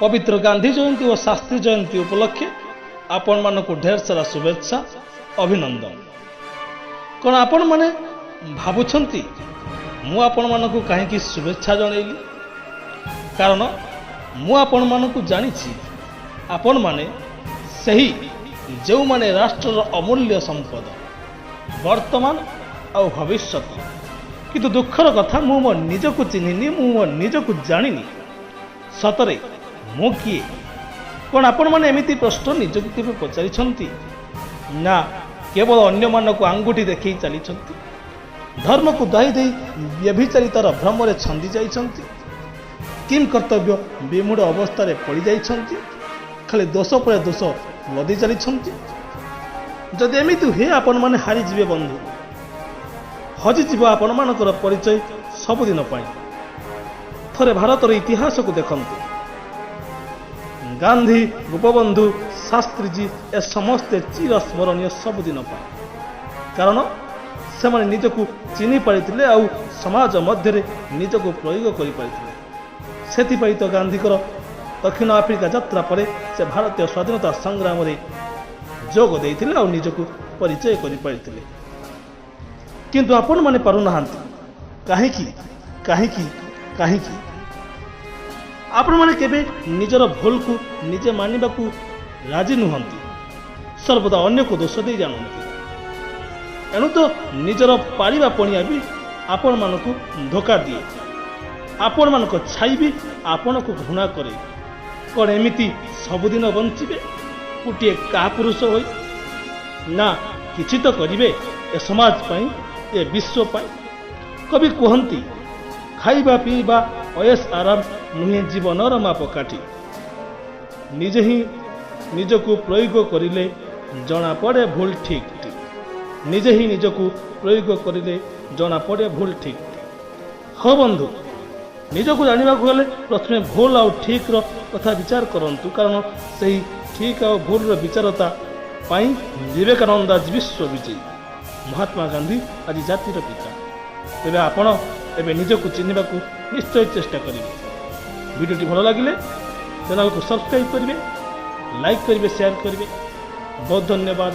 पवित्र गांधी जयंती और शास्त्री जयंती उपलक्षे आपण मानक ढेर सारा शुभेच्छा अभिनंदन। कौन आपण माने भावुछंती मु आपण मानक कहीं शुभेच्छा जनइली कारण मु आपण मानक जानिछि आपण माने सही जो माने राष्ट्र अमूल्य संपद वर्तमान और भविष्य। किंतु दुखर कथा मु मो निजको चिन्हिनी मु मो निजको जानिनी सतरे मु किए। कौन आपण माने एमिति प्रश्न निजको केबे पचारिछंती ना केवल अन्य मानक आंगुठी देखि चलीछंती धर्म को दाई दे व्यभिचारितार भ्रमरे छंदी जाइछंती किम कर्तव्य विमूढ़ अवस्था रे पड़ी जाइछंती खाली दोष पर दोष लदी चलीछंती। जदि एमिति हुए आपण माने हारी जिवे बंधु हजि जीव आपण मानकर परिचय सबुदिन पाई। थरे भारतर इतिहास को देखंतु गांधी गोपबंधु शास्त्री जी ए समस्ते चिर स्मरणीय सबुदिन पाई कारण से माने निजको चिनी पारिथिले आउ समाज मध्य निजको प्रयोग करि पारिथिले। सेथिपाई तो गांधीकर दक्षिण आफ्रिका यात्रा पर से भारतीय स्वाधीनता संग्राम रे जोग देइथिले आउ निजको परिचय करि पारिथिले। किंतु आपण माने पारु नाहांती काहेकि काहेकि काहेकि आपण माने केबे निजर भूल को निजे मानिबा को राजी नुहंती सर्वदा अन्य को दोष दे जानती। एणु तो निजर पारिबा पणिया भी आपण मानकु धोखा दिए आपण मानक छाई भी आपण को घृणा करे। कौन एमिति सबुदिन बंचिबे गोटे का पुरुष होई ना किछि तो करिवे ए समाज पाई ए विश्व पाई। कवि कहती खाइबा पीबा अयस आराम नुहे जीवनर मापकाठी निजे ही निजको प्रयोग करिले जना पड़े भूल ठीक ठीक निजे ही निजको प्रयोग करिले जना पड़े भूल ठीक ठीक। हाँ बंधु निजको जानिबा गले प्रथमे भूल आउ ठीक रो कथा विचार करंतु कारण सही ठीक आउ भूल रो विचारता पाई विवेकानंद आज विश्व विजयी महात्मा गांधी आज जातिर पिता। तेबे आपण एबे निजको चिन्हिबा को निश्चय चेष्टा करिवे। वीडियोटी भल लागिले चैनल को सब्सक्राइब करिवे लाइक करिवे शेयर करिवे। बहुत धन्यवाद।